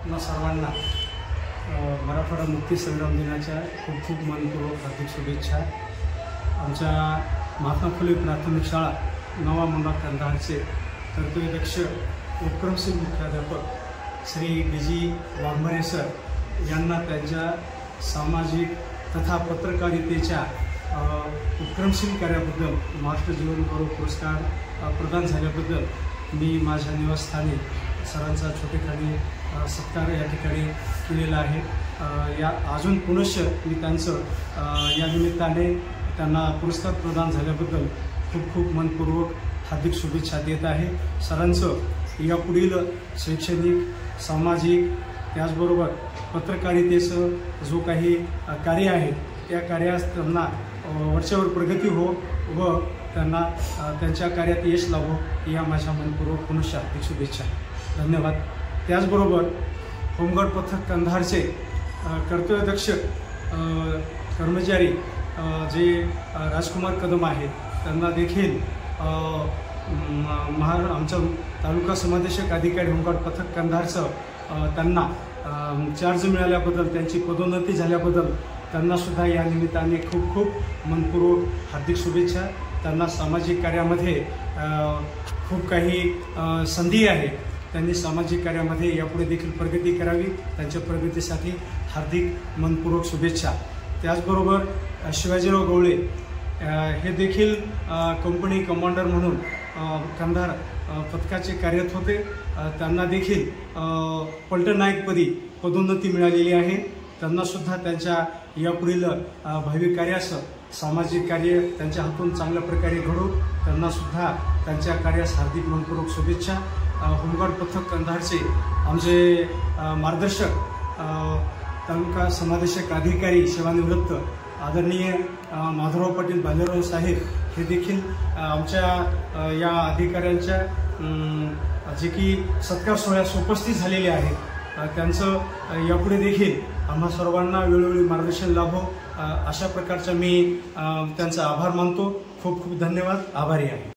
आपल्या सर्वांना मराठवाडा मुक्ती संग्राम दिनाच्या खूप खूप मनपूर्वक हार्दिक शुभेच्छा। आमच्या महात्मा फुले प्राथमिक शाळा नवा मुंडा कंधारचे कर्तव्यदक्ष उपक्रमशील मुख्याध्यापक श्री डी.जी. वाघमारे सर यांना त्यांच्या सामाजिक तथा पत्रकारितेच्या उपक्रमशील कार्याबद्दल महाराष्ट्र जीवन गौरव पुरस्कार प्रदान झाल्याबद्दल मी माझ्या निवासस्थानी सरांचा छोटेखानी सत्कार या ठिकाणी केलेला आहे। या अजून पुनश्च मी त्यांचं या निमित्ताने त्यांना पुरस्कार प्रदान झाल्याबद्दल खूप खूप मनपूर्वक हार्दिक शुभेच्छा देत आहे। सरांचं यापुढील शैक्षणिक सामाजिक त्याचबरोबर पत्रकारितेचं जो काही कार्य आहे त्या कार्यास त्यांना वरच्यावर प्रगती हो व त्यांना त्यांच्या कार्यात यश लाभो या माझ्या मनपूर्वक पुनश्च हार्दिक शुभेच्छा। धन्यवाद। त्याचबरोबर होमगार्ड पथक कंधारचे कर्तव्यदक्ष कर्मचारी जे राजकुमार कदम आहेत त्यांना देखील आमचा तालुका समादेशक अधिकारी होमगार्ड पथक कंधारचं त्यांना चार्ज मिळाल्याबद्दल त्यांची पदोन्नती झाल्याबद्दल त्यांना सुद्धा या निमित्ताने खूप खूप मनपूर्वक हार्दिक शुभेच्छा। त्यांना सामाजिक कार्यामध्ये खूप काही संधी आहे, त्यांनी सामाजिक कार्यामध्ये यापुढे देखील प्रगती करावी, त्यांच्या प्रगतीसाठी हार्दिक मनपूर्वक शुभेच्छा। त्याचबरोबर शिवाजीराव गवळे हे देखील कंपनी कमांडर म्हणून कंधार पथकाचे कार्यरत होते, त्यांना देखील पलटण नायकपदी पदोन्नती मिळालेली आहे। त्यांना सुद्धा त्यांच्या यापुढील भावी कार्यास सामाजिक कार्य त्यांच्या हातून चांगल्या प्रकारे घडो, त्यांना सुद्धा त्यांच्या कार्यास हार्दिक मनपूर्वक शुभेच्छा। होमगार्ड पथक कंधारचे आमचे मार्गदर्शक तालुका समादेशक अधिकारी सेवानिवृत्त आदरणीय माधवराव पाटील भालेराव साहेब हे देखील आमच्या या अधिकाऱ्यांच्या जे की सत्कार सोहळ्यास उपस्थित झालेले आहेत, त्यांचं यापुढे देखील आम्हा सर्वांना वेळोवेळी मार्गदर्शन लाभो अशा प्रकारचा मी त्यांचा आभार मानतो। खूप खूप धन्यवाद, आभारी आहे।